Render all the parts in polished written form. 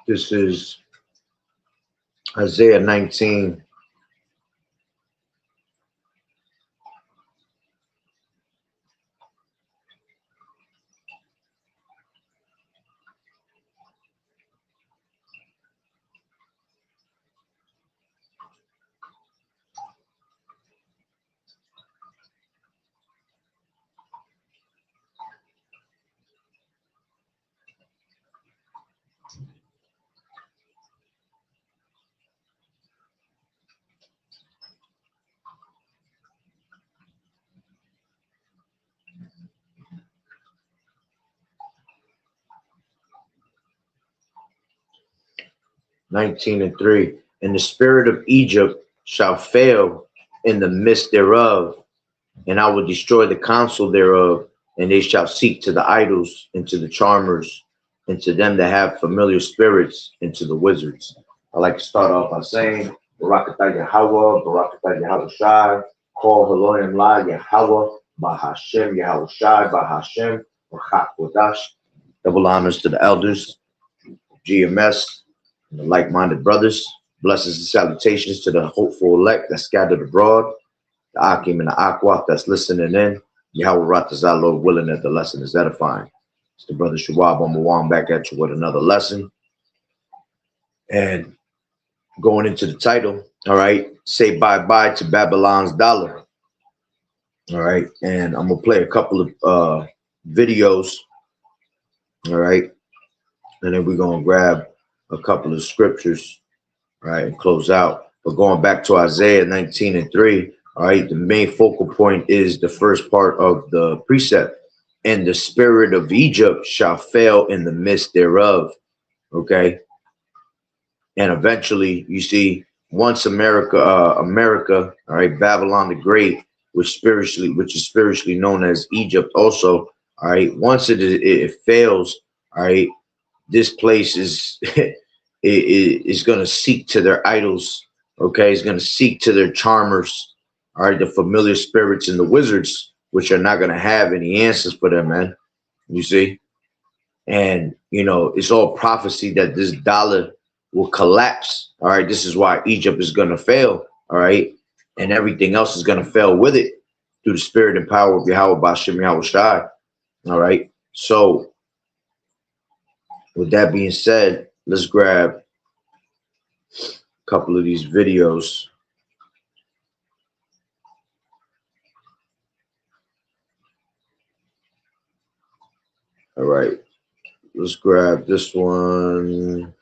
This is Isaiah 19. Nineteen and 3. And the spirit of Egypt shall fail in the midst thereof, and I will destroy the counsel thereof, and they shall seek to the idols, and to the charmers, and to them that have familiar spirits, and to the wizards. I like to start off by saying, Barakatah Yahweh, Barakatah Yahweh Shai, call Elohim La Yahweh, Bahashem Yahweh Shai, Bahashem, Bachak Wadash. Double honors to the elders, GMS, and the like-minded brothers. Blessings and salutations to the hopeful elect that scattered abroad, the Akim and the Aqua that's listening in. Yahweh Ratazah, Lord willing that the lesson is edifying. It's the brother Shawab Amawam back at you with another lesson. And going into the title, all right, say bye-bye to Babylon's dollar. All right, and I'm going to play a couple of videos, all right, and then we're going to grab a couple of scriptures, right, and close out. But going back to Isaiah 19 and 3, all right, the main focal point is the first part of the precept. And the spirit of Egypt shall fail in the midst thereof. Okay. And eventually, you see, once America, all right, Babylon the Great, which is spiritually known as Egypt also, all right, once it fails, all right, this place is is going to seek to their idols, okay? It's going to seek to their charmers, all right, the familiar spirits and the wizards, which are not going to have any answers for them, man. You see? And, you know, it's all prophecy that this dollar will collapse, all right? This is why Egypt is going to fail, all right? And everything else is going to fail with it through the spirit and power of Yahweh Bashem Yahweh Shai, all right? So, with that being said, let's grab a couple of these videos. All right, let's grab this one.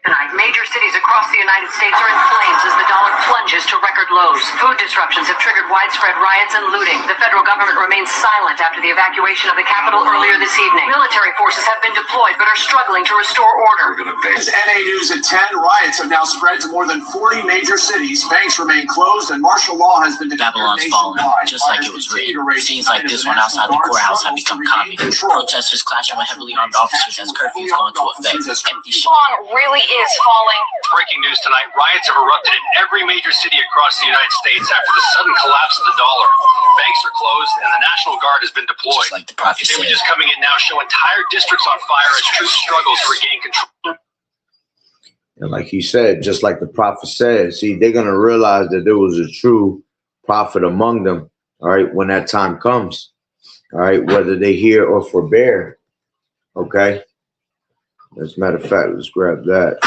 Tonight, major cities across the United States are in flames as the dollar plunges to record lows. Food disruptions have triggered widespread riots and looting. The federal government remains silent after the evacuation of the capital earlier this evening. Military forces have been deployed but are struggling to restore order. As NA News at 10, riots have now spread to more than 40 major cities. Banks remain closed and martial law has been declared Babylon's fallen, just like it was written. Scenes like this one outside the courthouse have become common. Protesters clashing with heavily armed officers as curfews go into effect. Empty Babylon really is falling. Breaking news tonight, riots have erupted in every major city across the United States after the sudden collapse of the dollar. Banks are closed and the National Guard has been deployed. just like the prophet said. Images coming in now show entire districts on fire as troops struggle to regain control. And like he said, just like the prophet said, see, they're going to realize that there was a true prophet among them, all right, when that time comes, all right, whether they hear or forbear, okay? As a matter of fact, let's grab that.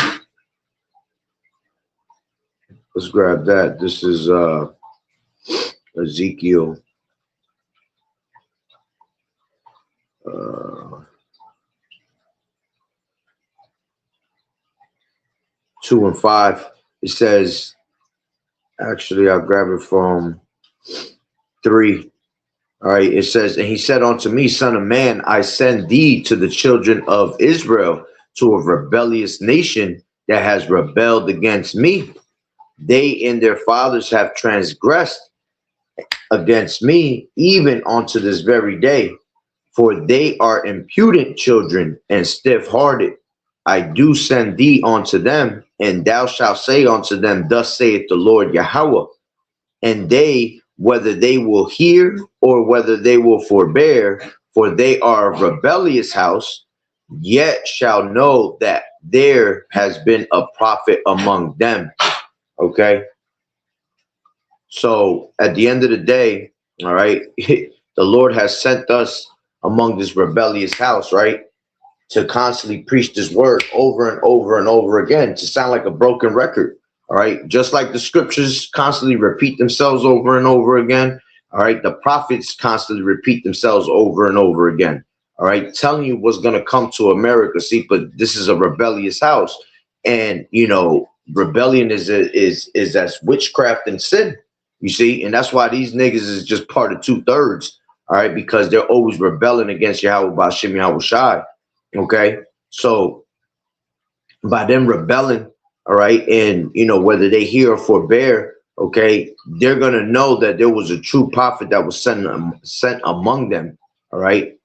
Let's grab that. This is Ezekiel. 2 and 5. It says, actually, I'll grab it from 3. All right, it says, and he said unto me, Son of man, I send thee to the children of Israel, to a rebellious nation that has rebelled against me. They and their fathers have transgressed against me, even unto this very day. For they are impudent children and stiff-hearted. I do send thee unto them, and thou shalt say unto them, Thus saith the Lord Yahweh. And they whether they will hear or whether they will forbear, for they are a rebellious house, yet shall know that there has been a prophet among them. Okay. So at the end of the day, all right, the Lord has sent us among this rebellious house, right, to constantly preach this word over and over and over again, to sound like a broken record. All right. Just like the scriptures constantly repeat themselves over and over again. All right. The prophets constantly repeat themselves over and over again. All right. Telling you what's going to come to America. See, but this is a rebellious house. And, you know, rebellion is as witchcraft and sin, you see. And that's why these niggas is just part of 2/3. All right. Because they're always rebelling against Yahweh Bashim Yahweh Shai. Okay. So by them rebelling, all right, and, you know, whether they hear or forbear, okay, they're going to know that there was a true prophet that was sent among them, all right?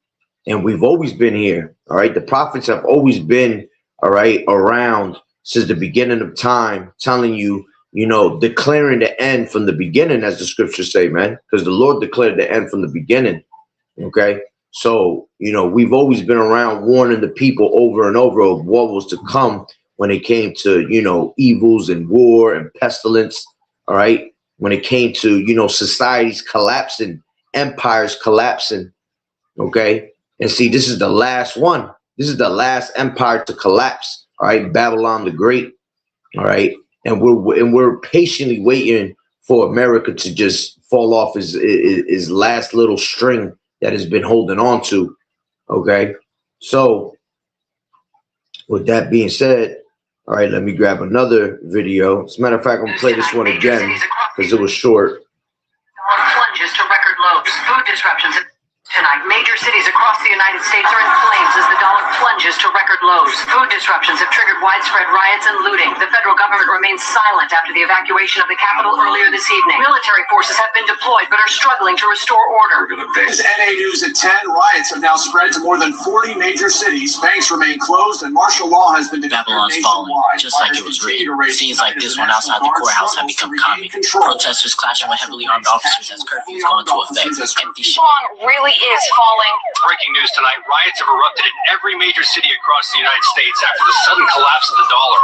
And we've always been here, all right? The prophets have always been, all right, around since the beginning of time, telling you, you know, declaring the end from the beginning, as the scriptures say, man, because the Lord declared the end from the beginning, okay? So, you know, we've always been around warning the people over and over of what was to come when it came to, you know, evils and war and pestilence, all right? When it came to, you know, societies collapsing, empires collapsing, okay? And see, this is the last one. This is the last empire to collapse, all right? Babylon the Great, all right? And we're patiently waiting for America to just fall off his last little string that has been holding on to, okay? So with that being said, all right, let me grab another video. As a matter of fact, I'm gonna play this one again because it was short. Plunges to record lows. Food disruptions tonight. Major cities across the United States are in flames as the dollar plunges to record lows. Food disruptions have triggered widespread riots and looting. The federal government remains silent after the evacuation of the capital earlier this evening. Military forces have been deployed but are struggling to restore order. This is NA News at 10. Riots have now spread to more than 40 major cities. Banks remain closed and martial law has been declared Babylon's falling, just like it was written. Scenes like this one outside the courthouse have become common. Protesters clashing with heavily armed officers as curfews go into effect. Empty Really is falling. Breaking news tonight, riots have erupted in every major city across the United States after the sudden collapse of the dollar.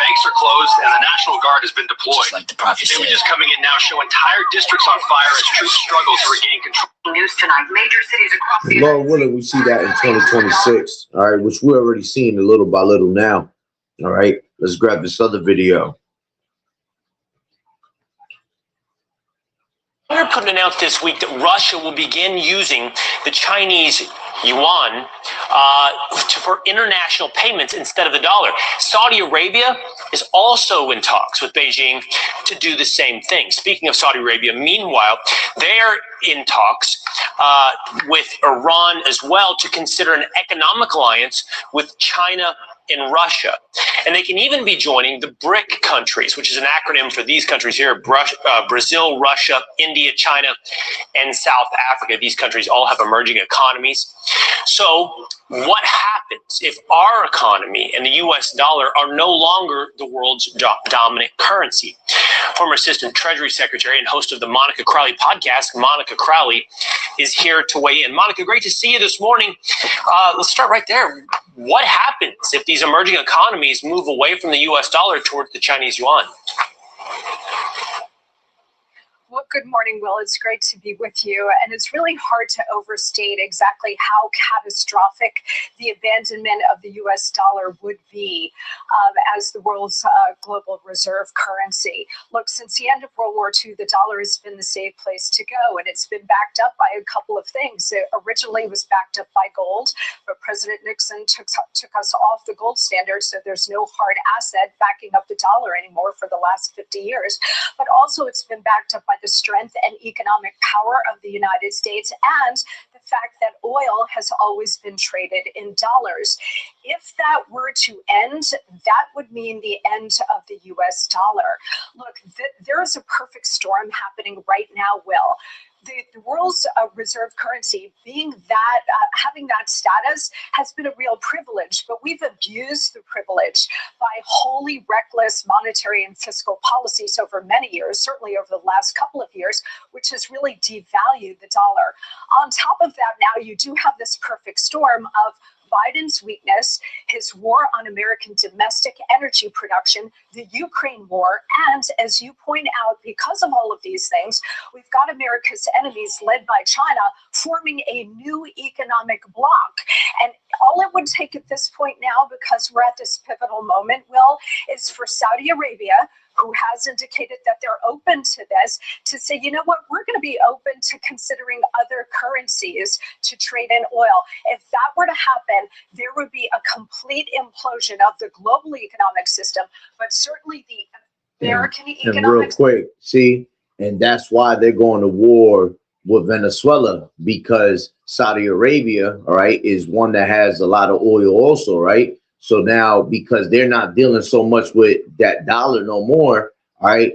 Banks are closed and the National Guard has been deployed. Just like the prophet said. Images coming in now show entire districts on fire as troops struggle to regain control. News tonight, major cities across the Lord willing, we see that in 2026, all right, which we're already seeing a little by little now. All right, let's grab this other video. Putin announced this week that Russia will begin using the Chinese yuan for international payments instead of the dollar. Saudi Arabia is also in talks with Beijing to do the same thing. Speaking of Saudi Arabia, meanwhile, they're in talks with Iran as well to consider an economic alliance with China and Russia. And they can even be joining the BRIC countries, which is an acronym for these countries here: Brazil, Russia, India, China, and South Africa. These countries all have emerging economies. So what happens if our economy and the US dollar are no longer the world's dominant currency? Former Assistant Treasury Secretary and host of the Monica Crowley podcast, Monica Crowley, is here to weigh in. Monica, great to see you this morning. Let's start right there. What happens if these emerging economies move away from the US dollar towards the Chinese yuan? Well, good morning, Will. It's great to be with you. And it's really hard to overstate exactly how catastrophic the abandonment of the US dollar would be as the world's global reserve currency. Look, since the end of World War II, the dollar has been the safe place to go, and it's been backed up by a couple of things. It originally was backed up by gold, but President Nixon took us off the gold standard, so there's no hard asset backing up the dollar anymore for the last 50 years. But also it's been backed up by the strength and economic power of the United States and the fact that oil has always been traded in dollars. If that were to end, that would mean the end of the US dollar. Look, there is a perfect storm happening right now, Will. the world's reserve currency being that, having that status has been a real privilege, but we've abused the privilege by wholly reckless monetary and fiscal policies over many years, certainly over the last couple of years, which has really devalued the dollar. On top of that, now you do have this perfect storm of Biden's weakness, his war on American domestic energy production, the Ukraine war, and as you point out, because of all of these things, we've got America's enemies led by China forming a new economic bloc. And all it would take at this point now, because we're at this pivotal moment, Will, is for Saudi Arabia, who has indicated that they're open to this, to say, you know what, we're going to be open to considering other currencies to trade in oil. If that were to happen, there would be a complete implosion of the global economic system, but certainly the American economic And real quick, see, and that's why they're going to war with Venezuela, because Saudi Arabia, all right, is one that has a lot of oil also, right? So now, because they're not dealing so much with that dollar no more, all right,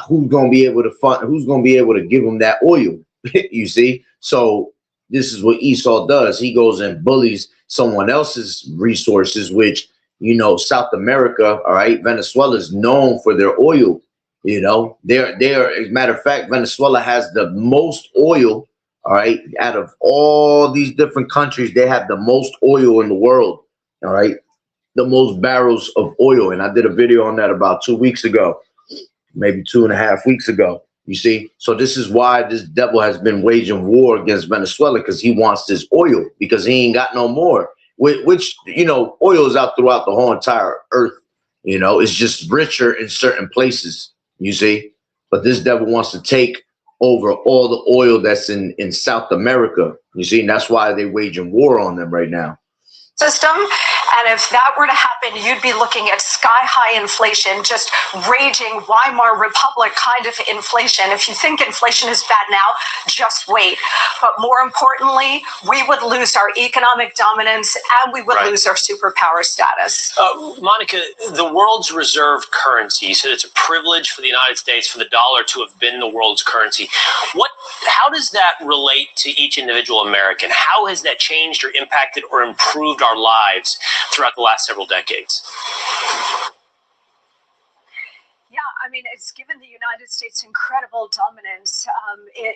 who's going to be able to fund, who's going to be able to give them that oil? You see? So this is what Esau does. He goes and bullies someone else's resources, which, you know, South America, all right, Venezuela is known for their oil. You know, they're, as a matter of fact, Venezuela has the most oil, all right, out of all these different countries. They have the most oil in the world, all right, the most barrels of oil. And I did a video on that about 2 weeks ago, maybe 2.5 weeks ago. You see, so this is why this devil has been waging war against Venezuela, because he wants this oil, because he ain't got no more, which, you know, oil is out throughout the whole entire earth. You know, it's just richer in certain places, you see, but this devil wants to take over all the oil that's in South America, you see, and that's why they're waging war on them right now. System. And if that were to happen, you'd be looking at sky-high inflation, just raging Weimar Republic kind of inflation. If you think inflation is bad now, just wait. But more importantly, we would lose our economic dominance and we would lose our superpower status. Monica, the world's reserve currency, you said it's a privilege for the United States for the dollar to have been the world's currency. How does that relate to each individual American? How has that changed or impacted or improved our lives throughout the last several decades? Yeah, I mean, it's given the United States incredible dominance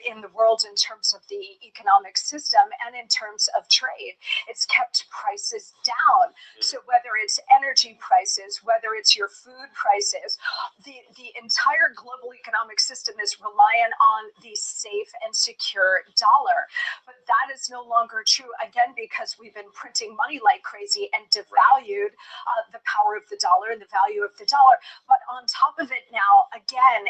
in the world in terms of the economic system and in terms of trade. It's kept prices down. So whether it's energy prices, whether it's your food prices, the entire global economic system is reliant on the safe and secure dollar. But that is no longer true, again, because we've been printing money like crazy and devalued the power of the dollar and the value of the dollar. But on top of it now, again,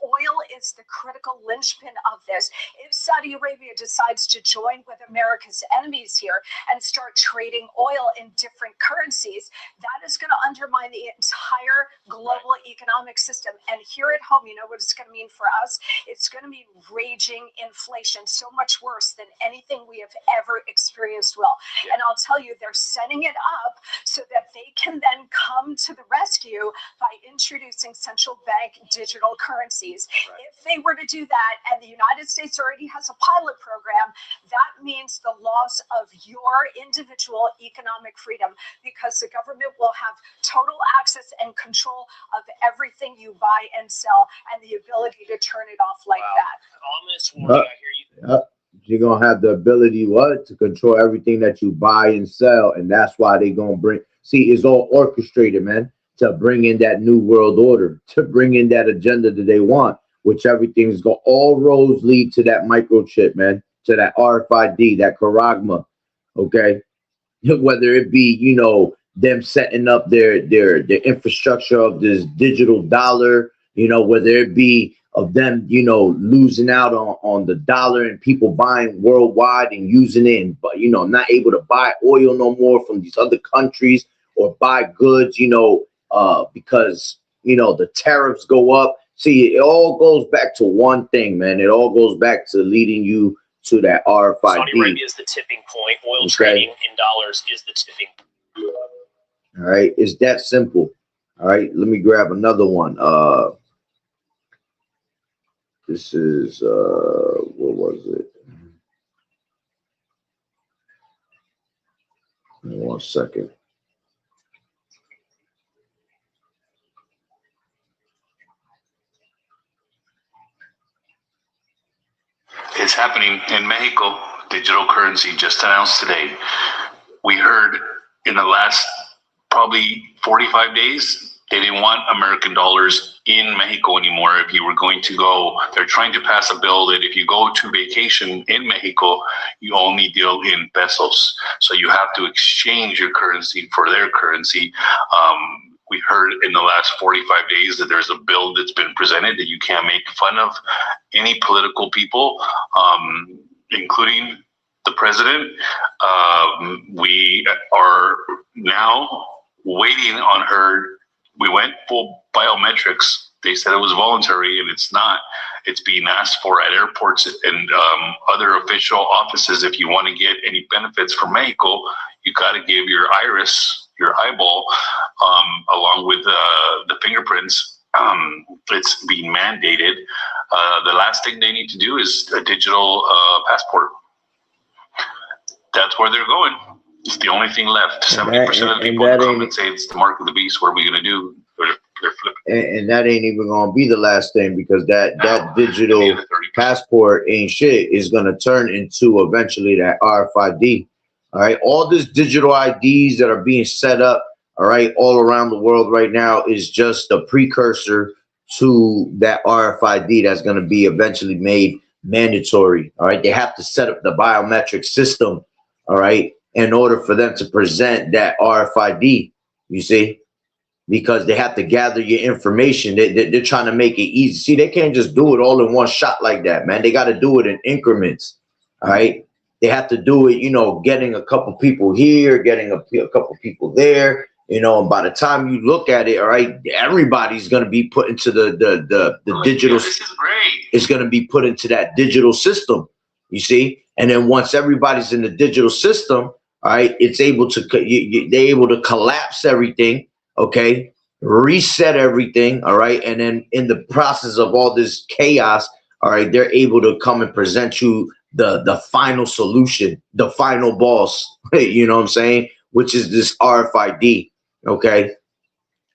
oil is the critical linchpin of this. If Saudi Arabia decides to join with America's enemies here and start trading oil in different currencies, that is going to undermine the entire global economic system. And here at home, you know what it's going to mean for us? It's going to mean raging inflation, so much worse than anything we have ever experienced, Will. And I'll tell you, they're setting it up so that they can then come to the rescue by introducing central bank digital currencies. If they were to do that, and the United States already has a pilot program, that means the loss of your individual economic freedom, because the government will have total access and control of everything you buy and sell, and the ability to turn it off like that. Ominous warning, I hear you. You're going to have the ability to control everything that you buy and sell. And that's why they're going to bring, see, it's all orchestrated, man, to bring in that new world order, to bring in that agenda that they want, which everything's going, all roads lead to that microchip, man, to that RFID, that Charagma, okay? Whether it be, you know, them setting up their infrastructure of this digital dollar, you know, whether it be of them, you know, losing out on the dollar and people buying worldwide and using it, but, you know, not able to buy oil no more from these other countries or buy goods, you know, because, you know, the tariffs go up. See, it all goes back to one thing, man. It all goes back to leading you to that RFID. Saudi Arabia is the tipping point. Oil trading in dollars is the tipping point. All right, it's that simple. All right, let me grab another one. This is what was it? 1 second. It's happening in Mexico. Digital currency just announced today. We heard in the last probably 45 days, they didn't want American dollars in Mexico anymore. If you were going to go, they're trying to pass a bill that if you go to vacation in Mexico, you only deal in pesos. So you have to exchange your currency for their currency. We heard in the last 45 days that there's a bill that's been presented that you can't make fun of any political people, including the president. We are now waiting on her. We went full biometrics. They said it was voluntary, and it's not. It's being asked for at airports and other official offices. If you want to get any benefits from Mexico, you got to give your iris, your eyeball, along with the fingerprints. It's being mandated. The last thing they need to do is a digital passport. That's where they're going. It's the only thing left. 70% of the people come and say it's the mark of the beast. What are we going to do? They're flipping. And that ain't even going to be the last thing, because that digital passport ain't shit. Is going to turn into eventually that RFID. All right. All this digital IDs that are being set up, all right, all around the world right now is just a precursor to that RFID that's going to be eventually made mandatory. All right. They have to set up the biometric system, all right, in order for them to present that RFID, you see, because they have to gather your information. They're trying to make it easy. See, they can't just do it all in one shot like that, man. They got to do it in increments, all right? They have to do it, you know, getting a couple people here, getting a couple people there, you know, and by the time you look at it, all right, everybody's going to be put into the digital. This is great. It's going to be put into that digital system, you see? And then once everybody's in the digital system, all right, it's able to, they're able to collapse everything, okay, reset everything, all right, and then in the process of all this chaos, all right, they're able to come and present you the final solution, the final boss, you know what I'm saying, which is this RFID, okay?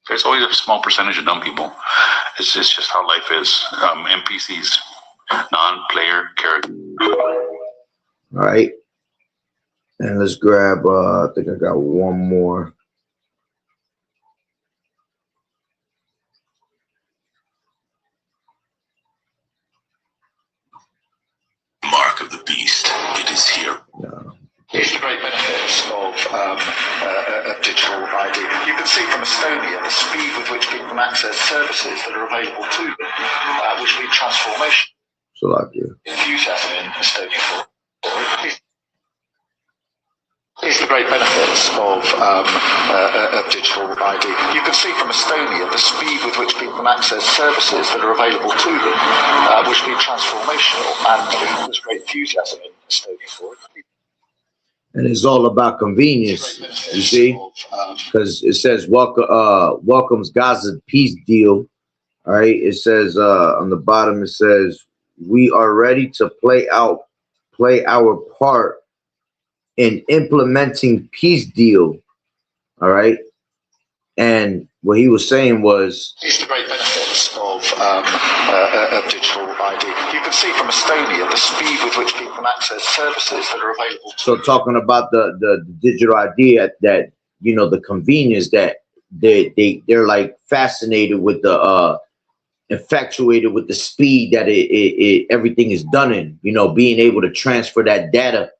There's always a small percentage of dumb people. It's just how life is. NPCs, non-player character. All right, and let's grab, I think I got one more. Mark of the beast, it is here. No. Here's the great benefits of digital ID. You can see from Estonia the speed with which people can access services that are available to them, which will be transformation. So like you. Enthusiasm in Estonia for it. Here's the great benefits of digital ID. You can see from Estonia the speed with which people can access services that are available to them, which will be transformational, and there's great enthusiasm in Estonia for it. And it's all about convenience, you see, because it says welcomes Gaza peace deal. All right, it says on the bottom, it says we are ready to play our part in implementing peace deal. All right, and what he was saying was, here's the great benefits of digital ID. You can see from Estonia the speed with which people can access services that are available to so talking about the digital ID, that, you know, the convenience that they're like fascinated with, the infatuated with the speed that it everything is done in, you know, being able to transfer that data,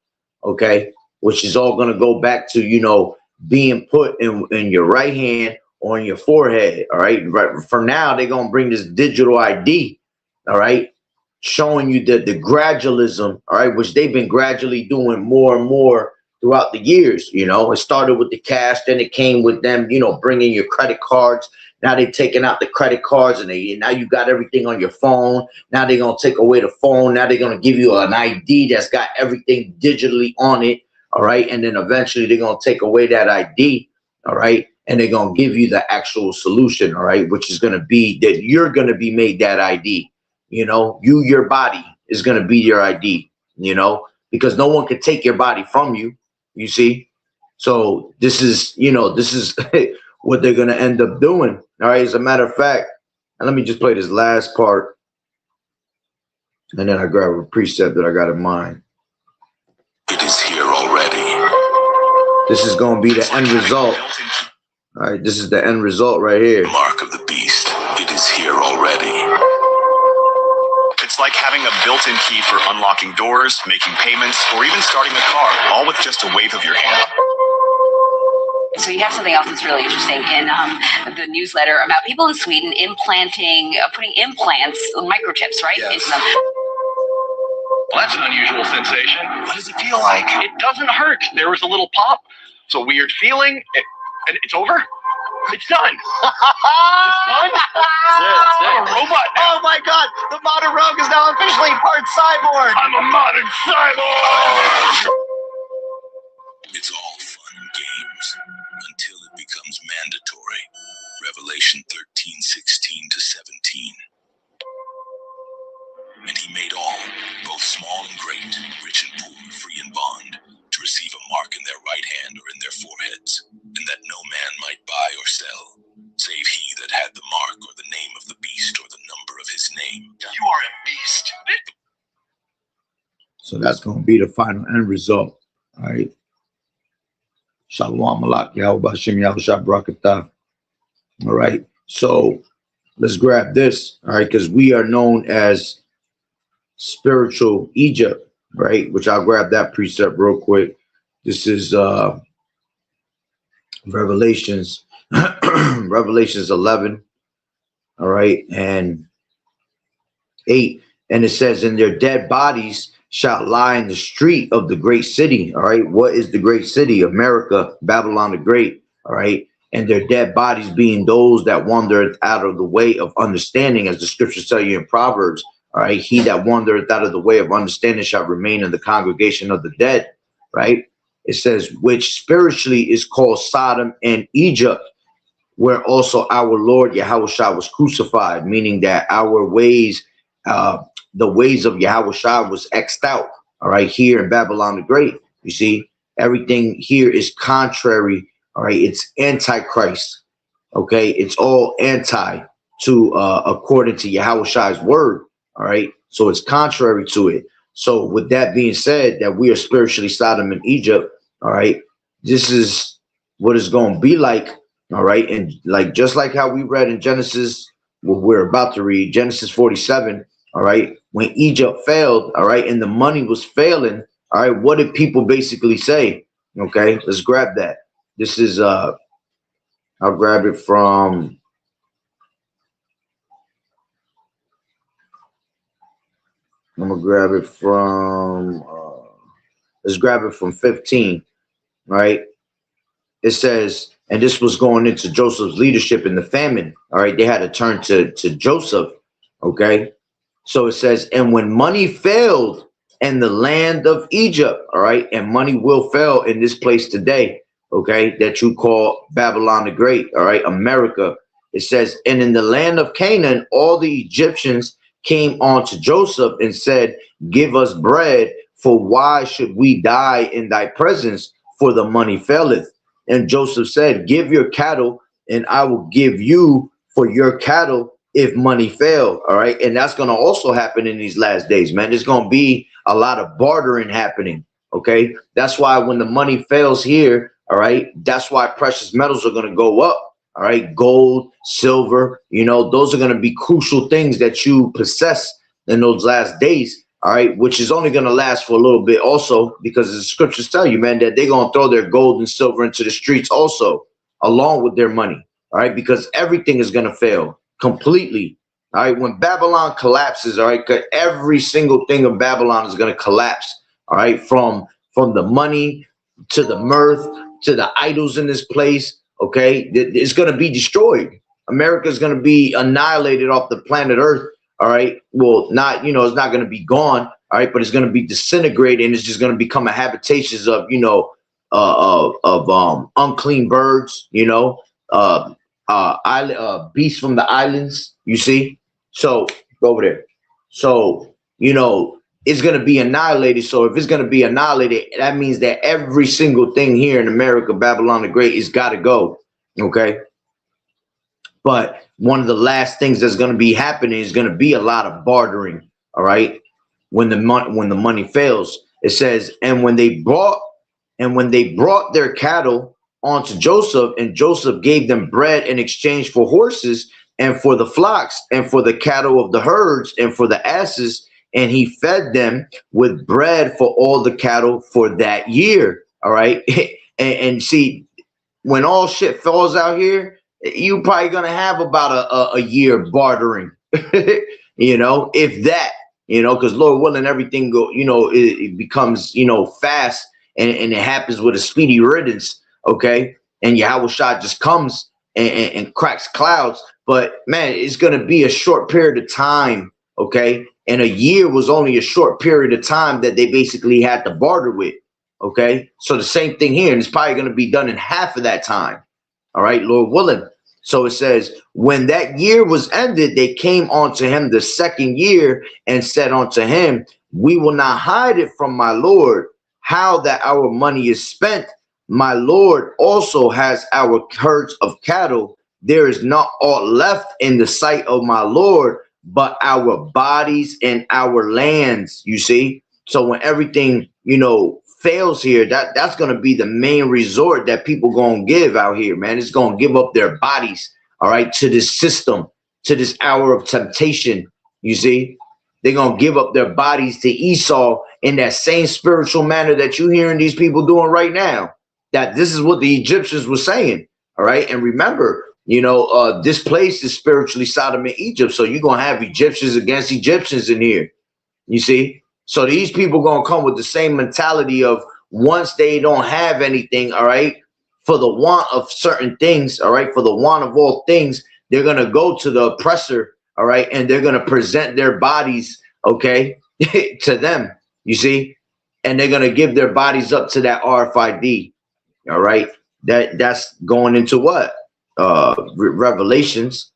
okay, which is all going to go back to, you know, being put in your right hand on your forehead. All right. Right. For now, they're going to bring this digital ID. All right. Showing you the gradualism. All right. Which they've been gradually doing more and more throughout the years. You know, it started with the cash, then it came with them, you know, bringing your credit cards. Now they're taking out the credit cards, and now you got everything on your phone. Now they're going to take away the phone. Now they're going to give you an ID that's got everything digitally on it. All right. And then eventually they're going to take away that ID. All right. And they're going to give you the actual solution. All right. Which is going to be that you're going to be made that ID. You know, your body. is going to be your ID, you know, because no one can take your body from you, you see. So this is, you know, this is what they're going to end up doing. All right. As a matter of fact, and let me just play this last part, and then I grab a precept that I got in mind. It is here already. This is going to be the end result. All right, this is the end result right here. Mark of the beast. It is here already. It's like having a built-in key for unlocking doors, making payments, or even starting a car, all with just a wave of your hand. So you have something else that's really interesting in the newsletter about people in Sweden implanting, putting implants, microchips, right? Yes. Into them. Well, that's an unusual sensation. What does it feel like? It doesn't hurt. There was a little pop. It's a weird feeling. And it's over. It's done. It's done. I'm a robot now. Oh my God! The modern rogue is now officially part cyborg. I'm a modern cyborg. It's all fun and games until it becomes mandatory. Revelation 13:16 to 17. And he made all, both small and great, rich and poor, free and bond, to receive a mark in their right hand or in their foreheads, and that no man might buy or sell, save he that had the mark or the name of the beast or the number of his name. You are a beast. So that's going to be the final end result. All right. Shalom alak Yahweh Shem Yahushua Barakatah. All right. So let's grab this. All right. Because we are known as spiritual Egypt. Right. Which I'll grab that precept real quick. This is Revelations. Revelations 11. All right. And 8. And it says, and their dead bodies shall lie in the street of the great city. All right. What is the great city? America, Babylon the Great. All right. And their dead bodies being those that wandereth out of the way of understanding, as the scriptures tell you in Proverbs. All right. He that wandereth out of the way of understanding shall remain in the congregation of the dead. Right. It says, which spiritually is called Sodom and Egypt, where also our Lord Yahushua was crucified, meaning that our ways, the ways of Yahushua was X'd out. All right, here in Babylon the Great, you see, everything here is contrary. All right, it's antichrist. Okay, it's all anti to according to Yahushua's word. All right, so it's contrary to it. So with that being said, that we are spiritually Sodom and Egypt. All right, this is what it's going to be like. All right, and like just like how we read in Genesis, what we're about to read, Genesis 47. All right, when Egypt failed, all right, and the money was failing, all right, what did people basically say? Okay, let's grab that. This is I'll grab it from let's grab it from 15. Right, it says, and this was going into Joseph's leadership in the famine. All right, they had to turn to Joseph. Okay. So it says, and when money failed in the land of Egypt, all right, and money will fail in this place today, okay, that you call Babylon the Great, all right, America. It says, and in the land of Canaan, all the Egyptians came on to Joseph and said, give us bread, for why should we die in thy presence? For the money faileth. And Joseph said, give your cattle, and I will give you for your cattle if money fail. All right. And that's going to also happen in these last days, man. There's going to be a lot of bartering happening. Okay. That's why when the money fails here, all right, that's why precious metals are going to go up. All right. Gold, silver, you know, those are going to be crucial things that you possess in those last days. All right. Which is only going to last for a little bit also, because the scriptures tell you, man, that they're going to throw their gold and silver into the streets also, along with their money. All right. Because everything is going to fail completely. All right. When Babylon collapses, all right, every single thing of Babylon is going to collapse. All right. From the money to the mirth to the idols in this place. Okay. It's going to be destroyed. America is going to be annihilated off the planet Earth. All right. Well, not, you know, it's not going to be gone. All right. But it's going to be disintegrated, and it's just going to become a habitations of, you know, unclean birds, you know, beasts from the islands, you see. So go over there. So you know, it's going to be annihilated. So if it's going to be annihilated, that means that every single thing here in America, Babylon the Great, is got to go. Okay. But one of the last things that's going to be happening is going to be a lot of bartering. All right. When the money fails, it says, and when they brought their cattle onto Joseph, and Joseph gave them bread in exchange for horses and for the flocks and for the cattle of the herds and for the asses, and he fed them with bread for all the cattle for that year. All right. and see, when all shit falls out here, you probably gonna have about a year bartering, you know, if that, you know, because Lord willing, everything go, you know, it becomes, you know, fast, and it happens with a speedy riddance. Okay. And Yahweh Shah just comes and cracks clouds. But man, it's gonna be a short period of time. Okay. And a year was only a short period of time that they basically had to barter with. Okay. So the same thing here, and it's probably going to be done in half of that time. All right, Lord willing. So it says, when that year was ended, they came unto him the second year and said unto him, we will not hide it from my Lord, how that our money is spent. My Lord also has our herds of cattle. There is not aught left in the sight of my Lord, but our bodies and our lands. You see? So when everything, you know, fails here, that's going to be the main resort that people going to give out here, man. It's going to give up their bodies, all right, to this system, to this hour of temptation. You see? They're going to give up their bodies to Esau in that same spiritual manner that you're hearing these people doing right now. That this is what the Egyptians were saying, all right? And remember, you know, this place is spiritually Sodom and Egypt. So you're going to have Egyptians against Egyptians in here. You see? So these people going to come with the same mentality of once they don't have anything, all right, for the want of certain things, all right, for the want of all things, they're going to go to the oppressor, all right, and they're going to present their bodies, okay, to them, you see, and they're going to give their bodies up to that RFID, all right. That's going into what? Revelations,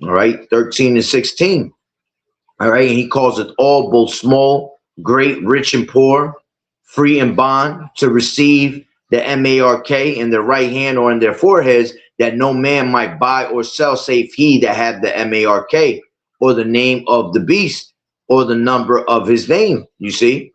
all right, 13 and 16, all right, and he calls it all, both small, great, rich and poor, free and bond, to receive the MARK in their right hand or in their foreheads, that no man might buy or sell save he that had the MARK, or the name of the beast, or the number of his name. You see?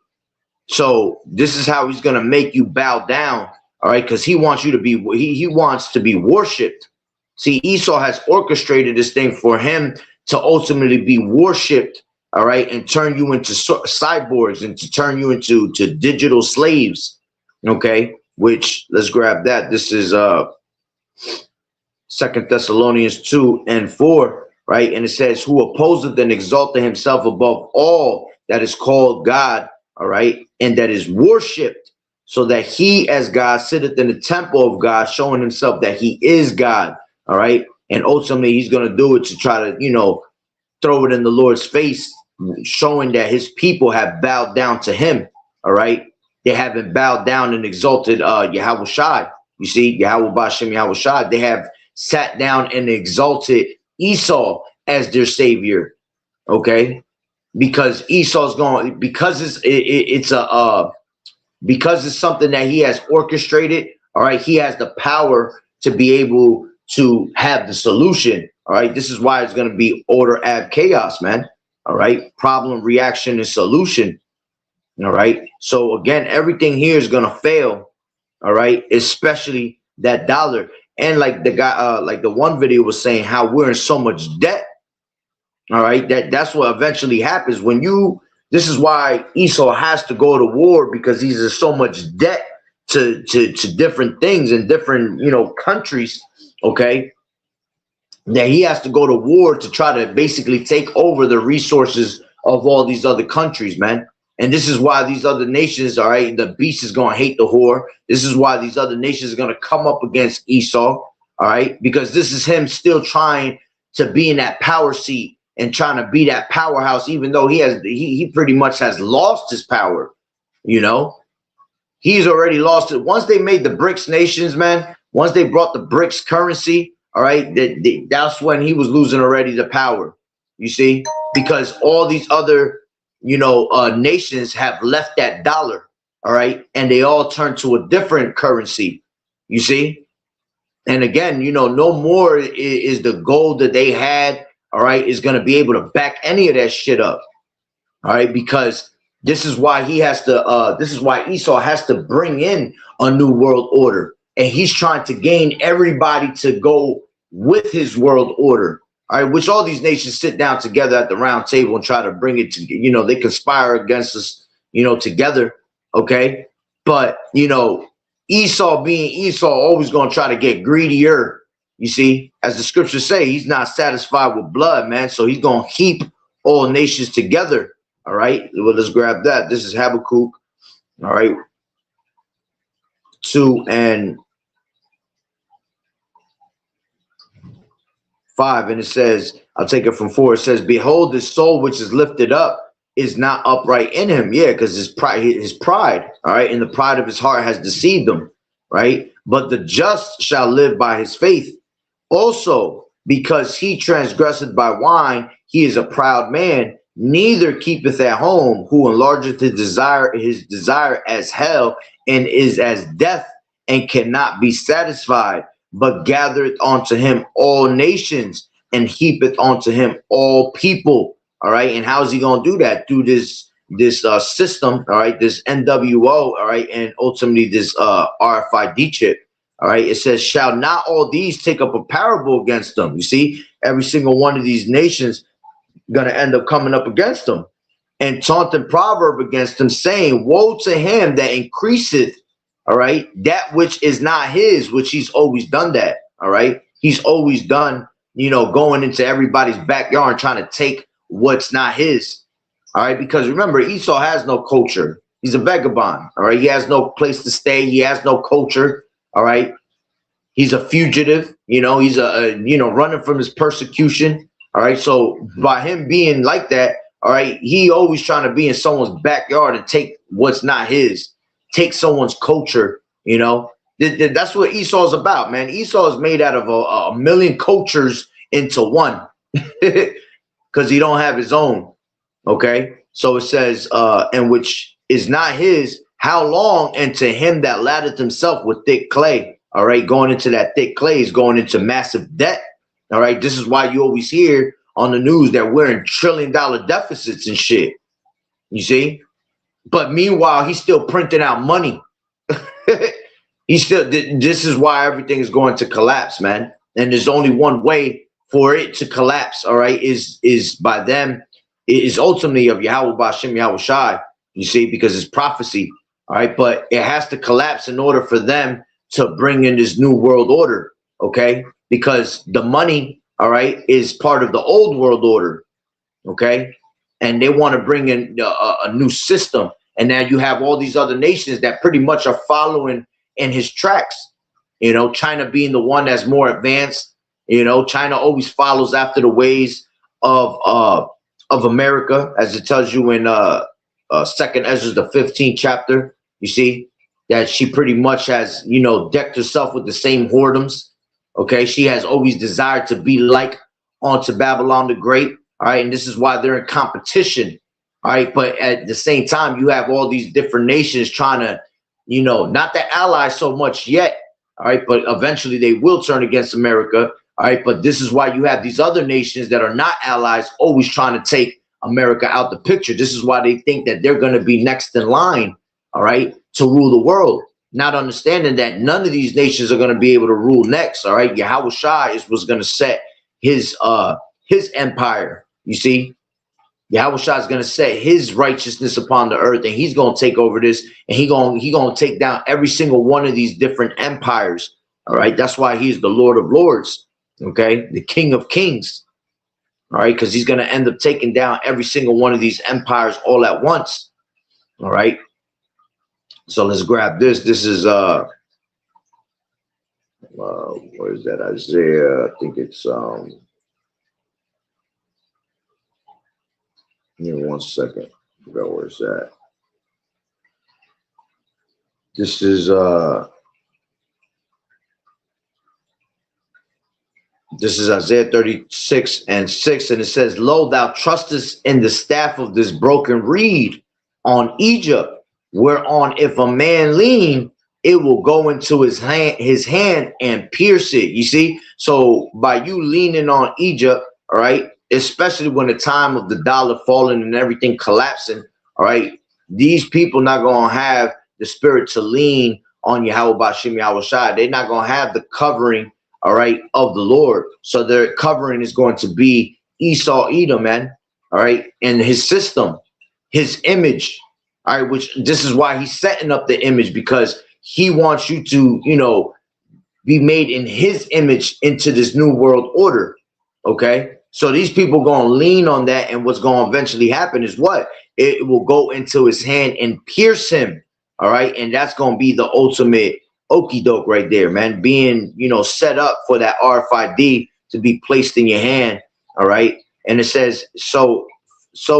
So this is how he's going to make you bow down, all right, because he wants you to be, he wants to be worshipped. See, Esau has orchestrated this thing for him to ultimately be worshipped, all right, and turn you into cyborgs and to turn you into digital slaves, okay, which, let's grab that. This is 2 Thessalonians 2 and 4, right, and it says, who opposeth and exalteth himself above all that is called God, all right, and that is worshipped, so that he as God sitteth in the temple of God, showing himself that he is God, all right, and ultimately he's going to do it to try to, you know, throw it in the Lord's face, showing that his people have bowed down to him. All right. They haven't bowed down and exalted Yahweh Shai. You see, Yahweh Bashem, Yahweh Shai. They have sat down and exalted Esau as their savior. Okay. Because Esau's going, because because it's something that he has orchestrated. All right. He has the power to be able to have the solution. All right. This is why it's going to be order, ab, chaos, man. All right. Problem, reaction, and solution. All right. So again, everything here is going to fail. All right. Especially that dollar. And like the guy, like the one video was saying, how we're in so much debt. All right. That's what eventually happens when you, this is why Esau has to go to war, because he's in so much debt to different things in different, you know, countries. Okay. That he has to go to war to try to basically take over the resources of all these other countries, man. And this is why these other nations, all right, the beast is going to hate the whore. This is why these other nations are going to come up against Esau, all right, because this is him still trying to be in that power seat and trying to be that powerhouse, even though he pretty much has lost his power, you know. He's already lost it. Once they made the BRICS nations, man, once they brought the BRICS currency, all right, that's when he was losing already the power, you see, because all these other nations have left that dollar, all right, and they all turn to a different currency, you see. And again, no more is the gold that they had, all right, is going to be able to back any of that shit up, all right, because this is why Esau has to bring in a new world order, and he's trying to gain everybody to go with his world order, all right, which all these nations sit down together at the round table and try to bring it to, they conspire against us, together, okay, but Esau being Esau, always going to try to get greedier. You see, as the scriptures say, he's not satisfied with blood, man. So he's going to heap all nations together. All right. Well, let's grab that. This is Habakkuk. All right. 2 and 5. And it says, I'll take it from 4. It says, behold, the soul which is lifted up is not upright in him. Yeah, because his pride, all right, and the pride of his heart has deceived him, right? But the just shall live by his faith. Also, because he transgresseth by wine, he is a proud man, neither keepeth at home, who enlargeth his desire as hell, and is as death, and cannot be satisfied, but gathereth unto him all nations, and heapeth unto him all people. All right, and how is he going to do that? Through this system, all right, this NWO, all right, and ultimately this RFID chip. All right, it says, shall not all these take up a parable against them? You see, every single one of these nations going to end up coming up against them and taunting proverb against them, saying, woe to him that increaseth, all right, that which is not his, which he's always done that, all right. He's always done, going into everybody's backyard and trying to take what's not his, all right, because remember, Esau has no culture. He's a vagabond, all right. He has no place to stay. He has no culture, all right. He's a fugitive, he's running from his persecution, all right. So by him being like that, all right, he always trying to be in someone's backyard and take what's not his, take someone's culture, that's what Esau's about, man. Esau is made out of a million cultures into one. Because he don't have his own, okay? So it says, and which is not his, how long? And to him that laddeth himself with thick clay, all right? Going into that thick clay is going into massive debt, all right? This is why you always hear on the news that we're in $1 trillion deficits and shit, you see? But meanwhile, he's still printing out money. This is why everything is going to collapse, man. And there's only one way for it to collapse, all right, is by them, is ultimately of Yahweh Ba'Shem Yahweh Shai, you see, because it's prophecy, all right, but it has to collapse in order for them to bring in this new world order, okay, because the money, all right, is part of the old world order, okay, and they want to bring in a new system, and now you have all these other nations that pretty much are following in his tracks, China being the one that's more advanced. China always follows after the ways of America, as it tells you in 2nd Ezra, the 15th chapter. You see that she pretty much has, decked herself with the same whoredoms. Okay, she has always desired to be like unto Babylon the Great. All right, and this is why they're in competition. All right, but at the same time, you have all these different nations trying to, not the allies so much yet. All right, but eventually they will turn against America. All right, but this is why you have these other nations that are not allies always trying to take America out the picture. This is why they think that they're going to be next in line, all right, to rule the world, not understanding that none of these nations are going to be able to rule next, all right? Yahweh Shai was going to set his empire, you see? Yahweh Shai is going to set his righteousness upon the earth, and he's going to take over this, and he going to take down every single one of these different empires, all right? That's why he's the Lord of Lords. Okay, the King of Kings, all right, because he's going to end up taking down every single one of these empires all at once, all right. So let's grab this. This is where is that? Isaiah, I think it's give me 1 second. I forgot where it's at. This is This is Isaiah 36:6, and it says, "Lo, thou trustest in the staff of this broken reed on Egypt, whereon if a man lean, it will go into his hand and pierce it." You see, so by you leaning on Egypt, all right, especially when the time of the dollar falling and everything collapsing, all right, these people not gonna have the spirit to lean on Yahweh Bashim Yahweh Shai. They're not gonna have the covering, all right, of the Lord. So their covering is going to be Esau Edom, man, all right, and his system, his image, all right, which this is why he's setting up the image, because he wants you to, you know, be made in his image into this new world order. Okay, so these people gonna lean on that, and what's gonna eventually happen is what? It will go into his hand and pierce him. All right, and that's gonna be the ultimate okie doke right there, man. Being, you know, set up for that RFID to be placed in your hand. All right, and it says, so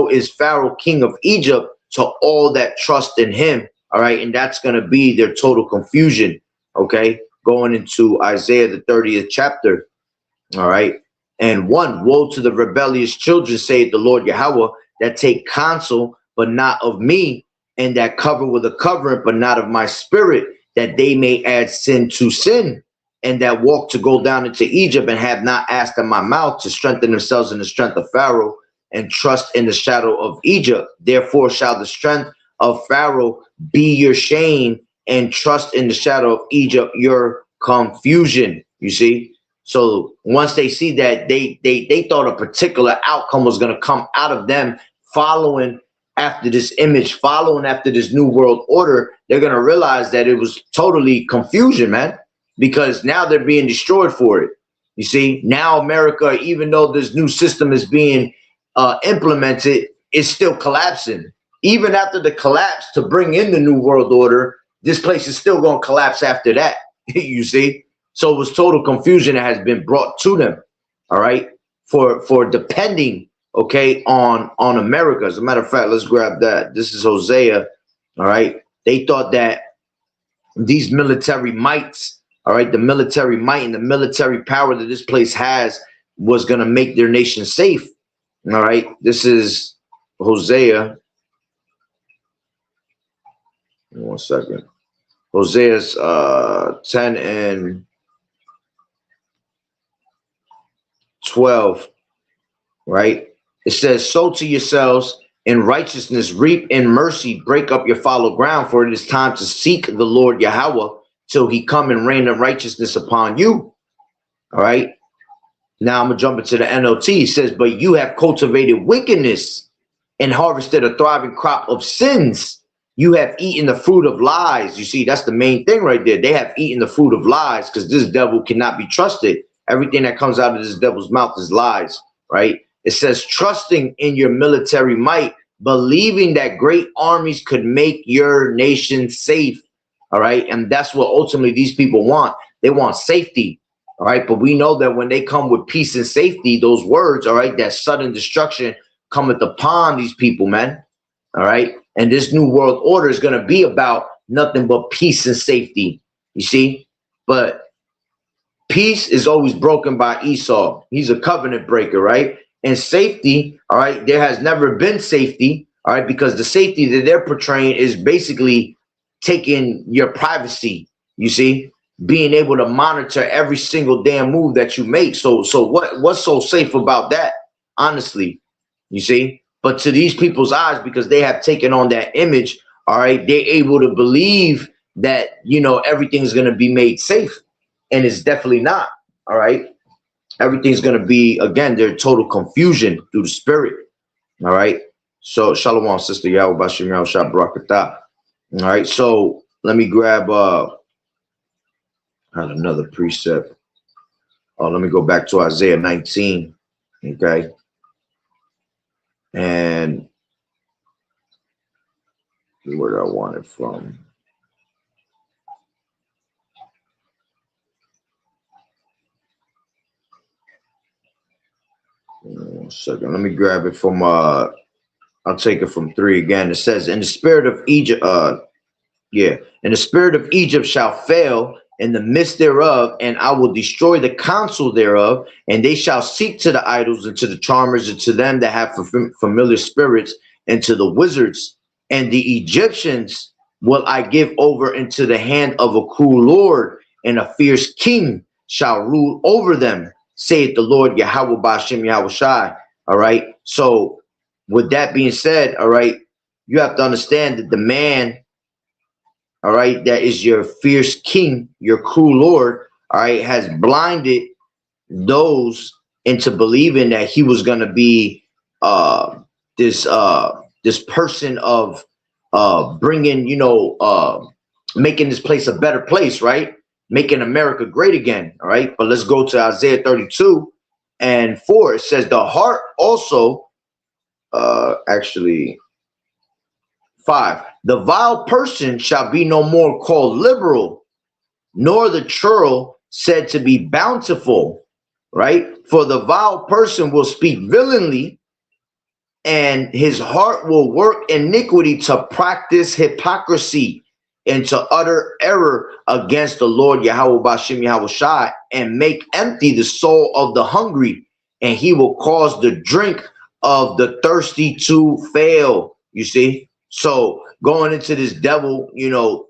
is Pharaoh king of Egypt to all that trust in him. All right, and that's gonna be their total confusion. Okay, going into Isaiah the 30th chapter. All right, and 1, woe to the rebellious children, saith the Lord Yahweh, that take counsel, but not of me, and that cover with a covering, but not of my spirit, that they may add sin to sin, and that walk to go down into Egypt, and have not asked in my mouth to strengthen themselves in the strength of Pharaoh, and trust in the shadow of Egypt. Therefore shall the strength of Pharaoh be your shame, and trust in the shadow of Egypt your confusion. You see? So once they see that, they thought a particular outcome was going to come out of them following after this image, following after this new world order. They're going to realize that it was totally confusion, man, because now they're being destroyed for it. You see, now America, even though this new system is being implemented, is still collapsing. Even after the collapse to bring in the new world order, this place is still going to collapse after that. You see? So it was total confusion that has been brought to them, all right, for depending, okay, on America. As a matter of fact, let's grab that. This is Hosea, all right. They thought that these military mights, all right, the military might and the military power that this place has was going to make their nation safe, all right. This is Hosea. 1 second. Hosea's 10 and 12, right? It says, sow to yourselves in righteousness, reap in mercy, break up your fallow ground, for it is time to seek the Lord Yahweh till he come and rain of righteousness upon you. All right. Now I'm gonna jump into the NLT. It says, but you have cultivated wickedness and harvested a thriving crop of sins. You have eaten the fruit of lies. You see, that's the main thing right there. They have eaten the fruit of lies, because this devil cannot be trusted. Everything that comes out of this devil's mouth is lies, right? It says, trusting in your military might, believing that great armies could make your nation safe, all right? And that's what ultimately these people want. They want safety, all right? But we know that when they come with peace and safety, those words, all right, that sudden destruction cometh upon these people, man, all right? And this new world order is going to be about nothing but peace and safety, you see? But peace is always broken by Esau. He's a covenant breaker, right? And safety, all right, there has never been safety, all right, because the safety that they're portraying is basically taking your privacy, you see, being able to monitor every single damn move that you make. So what's so safe about that, honestly, you see? But to these people's eyes, because they have taken on that image, all right, they're able to believe that, you know, everything's going to be made safe. And it's definitely not, all right? Everything's going to be, again, their total confusion through the spirit, all right? So, Shalom, Sister Yahweh Bashim Yahweh Shah Barakatah. All right, so let me grab, I had another precept. Let me go back to Isaiah 19, okay? And where do I want it from? One second. Let me grab it from I'll take it from 3 again. It says, in the spirit of Egypt, and the spirit of Egypt shall fail, in the midst thereof, and I will destroy the counsel thereof, and they shall seek to the idols and to the charmers and to them that have familiar spirits and to the wizards, and the Egyptians will I give over into the hand of a cruel Lord, and a fierce king shall rule over them, saith the Lord Yahweh Ba'ashem Yahweh Shai. All right. So with that being said, all right, you have to understand that the man, all right, that is your fierce king, your cruel Lord, all right, has blinded those into believing that he was going to be this person of bringing, making this place a better place, right? Making America great again, all right? But let's go to Isaiah 32 and 4. It says, the heart also, actually 5, the vile person shall be no more called liberal, nor the churl said to be bountiful, right? For the vile person will speak villainly, and his heart will work iniquity to practice hypocrisy and to utter error against the Lord Yahweh Ba'ashem Yahweh Shai, and make empty the soul of the hungry, and he will cause the drink of the thirsty to fail. You see? So going into this devil,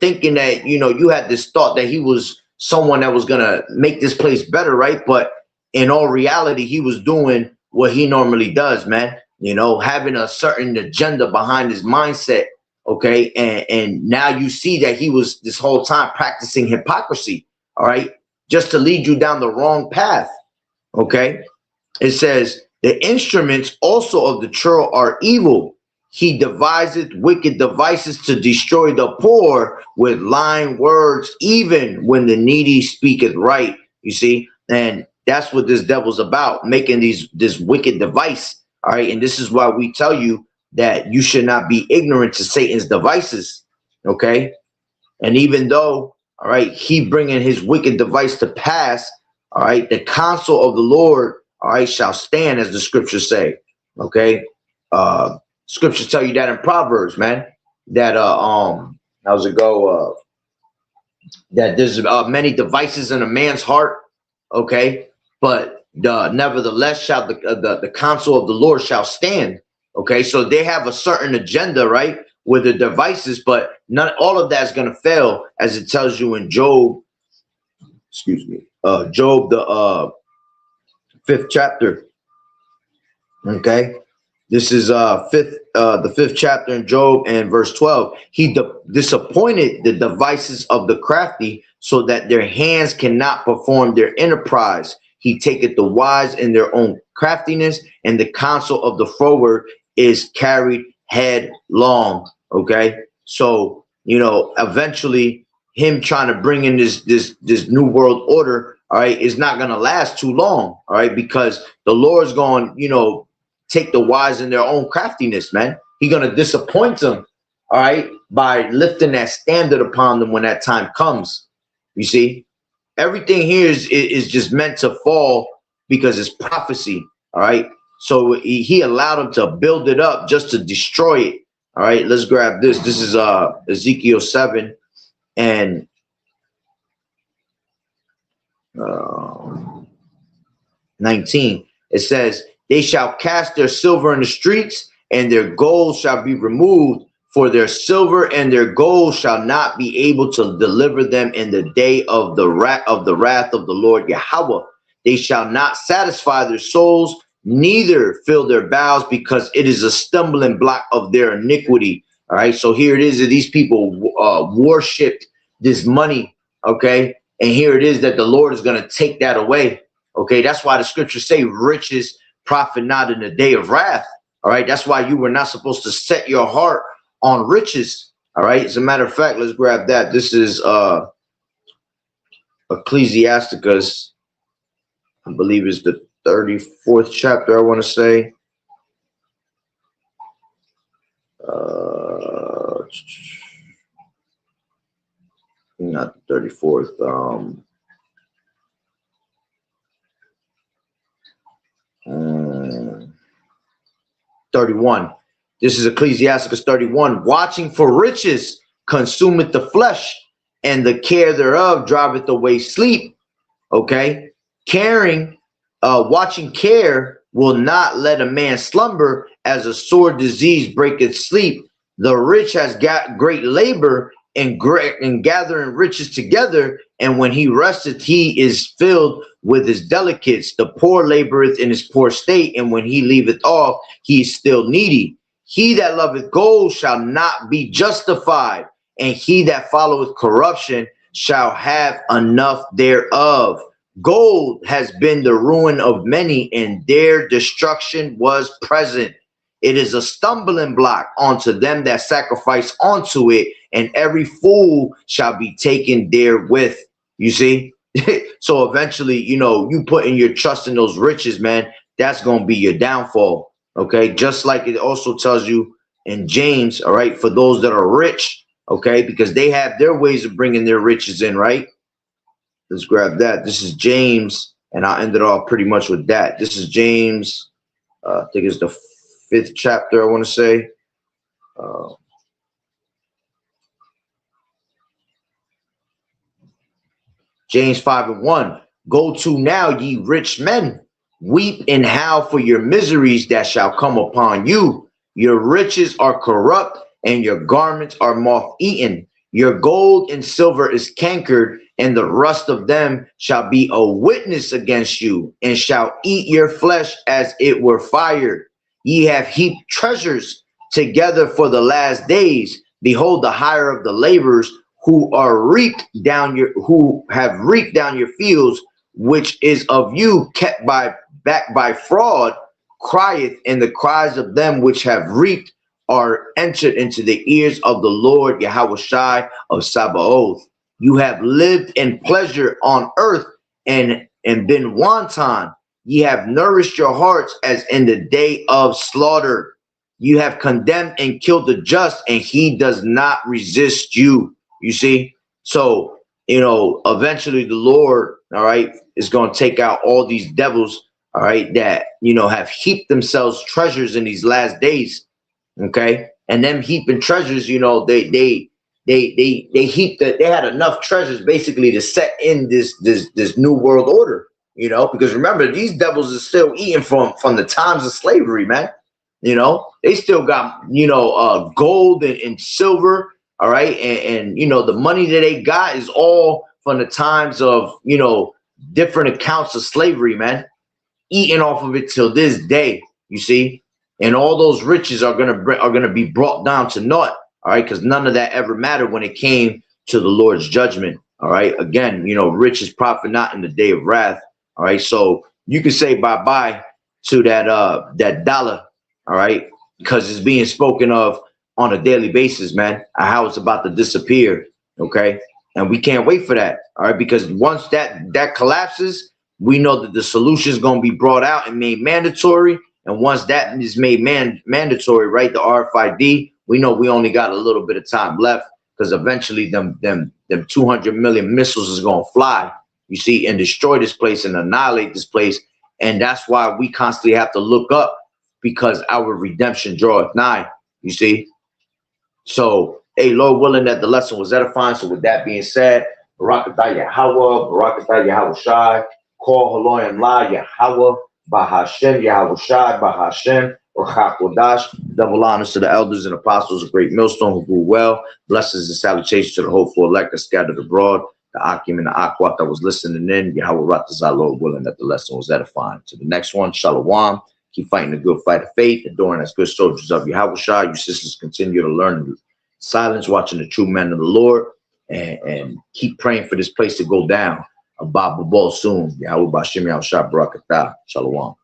thinking that, you had this thought that he was someone that was going to make this place better, right? But in all reality, he was doing what he normally does, man. Having a certain agenda behind his mindset. Okay. And now you see that he was this whole time practicing hypocrisy. All right. Just to lead you down the wrong path. Okay. It says, the instruments also of the churl are evil. He deviseth wicked devices to destroy the poor with lying words, even when the needy speaketh right. You see, and that's what this devil's about, making this wicked device. All right. And this is why we tell you that you should not be ignorant to Satan's devices. Okay. And even though, all right, he bringing his wicked device to pass, all right, the counsel of the Lord, all right, shall stand, as the scriptures say. Okay. Scriptures tell you that in Proverbs, man, that how's it go? That there's many devices in a man's heart. Okay. But nevertheless shall the counsel of the Lord shall stand. Okay, so they have a certain agenda, right, with the devices, but not all of that's going to fail, as it tells you in Job. Excuse me, Job, the 5th chapter. Okay, this is the 5th chapter in Job, and verse 12. He disappointed the devices of the crafty, so that their hands cannot perform their enterprise. He taketh the wise in their own craftiness, and the counsel of the froward is carried headlong. Okay, so eventually him trying to bring in this new world order, all right, is not going to last too long. All right, because the Lord's going, take the wise in their own craftiness, man. He's going to disappoint them, all right, by lifting that standard upon them when that time comes. You see, everything here is just meant to fall because it's prophecy. All right. So he allowed him to build it up just to destroy it. All right. Let's grab this. This is Ezekiel 7 and 19. It says, they shall cast their silver in the streets, and their gold shall be removed, for their silver and their gold shall not be able to deliver them in the day of the wrath of the Lord Yahweh. They shall not satisfy their souls, neither fill their bowels, because it is a stumbling block of their iniquity. All right, so here it is that these people worshipped this money. Okay, and here it is that the Lord is going to take that away. Okay, that's why the scriptures say riches profit not in the day of wrath. All right, that's why you were not supposed to set your heart on riches. All right, as a matter of fact, let's grab that. This is Ecclesiasticus, I believe is the 34th chapter, I want to say. Not the 34th. 31. This is Ecclesiasticus 31. Watching for riches consumeth the flesh, and the care thereof driveth away sleep. Okay, watching care will not let a man slumber, as a sore disease breaketh sleep. The rich has got great labor in gathering riches together, and when he resteth, he is filled with his delicates. The poor laboreth in his poor state, and when he leaveth off, he is still needy. He that loveth gold shall not be justified, and he that followeth corruption shall have enough thereof. Gold has been the ruin of many, and their destruction was present. It is a stumbling block unto them that sacrifice unto it, and every fool shall be taken therewith. You see? So eventually, you know, you putting your trust in those riches, man, that's going to be your downfall. Okay? Just like it also tells you in James, all right, for those that are rich, okay, because they have their ways of bringing their riches in, right? Let's grab that. This is James, and I'll end it off pretty much with that. This is James, I think it's the 5th chapter, I want to say. James 5:1. Go to now, ye rich men, weep and howl for your miseries that shall come upon you. Your riches are corrupt, and your garments are moth-eaten. Your gold and silver is cankered, and the rust of them shall be a witness against you, and shall eat your flesh as it were fired. Ye have heaped treasures together for the last days. Behold, the hire of the laborers who have reaped down your fields, which is of you kept back by fraud, crieth, and the cries of them which have reaped are entered into the ears of the Lord Yahushai of Sabaoth. You have lived in pleasure on earth and been wanton. Ye have nourished your hearts as in the day of slaughter. You have condemned and killed the just, and he does not resist you. You see? So, you know, eventually the Lord, all right, is going to take out all these devils, all right, that, you know, have heaped themselves treasures in these last days. Okay. And them heaping treasures, you know, they heaped that they had enough treasures basically to set in this new world order, you know, because remember, these devils are still eating from the times of slavery, man. You know, they still got, you know, gold and silver. All right. And, you know, the money that they got is all from the times of, you know, different accounts of slavery, man, eating off of it till this day, you see. And all those riches are gonna be brought down to naught, all right, because none of that ever mattered when it came to the Lord's judgment. All right, again, you know, riches profit not in the day of wrath. All right, so you can say bye-bye to that dollar, all right, because it's being spoken of on a daily basis, man, how it's about to disappear. Okay, and we can't wait for that. All right, because once that collapses, we know that the solution is going to be brought out and made mandatory. And once that is made mandatory, right, the RFID, we know we only got a little bit of time left, because eventually them 200 million missiles is going to fly, you see, and destroy this place and annihilate this place. And that's why we constantly have to look up, because our redemption draweth nigh, you see. So, hey, Lord willing that the lesson was edifying. So with that being said, Barakatah Yahweh, Barakatah Yahushai, Call Haloyim La Yahweh, Bahashem Yahushai, Bahashem, or Chakodash. Double honors to the elders and apostles of Great Millstone who grew well. Blessings and salutations to the hopeful elect that scattered abroad. The Akim and the Akwat that was listening in. Yahweh Ratazah, Lord willing that the lesson was edifying. To the next one, Shalom. Keep fighting the good fight of faith, adoring as good soldiers of Yahushua. You sisters continue to learn silence, watching the true men of the Lord, and keep praying for this place to go down. A Bible ball soon. Yahweh Bashim Yahushua Barakatah. Shalom.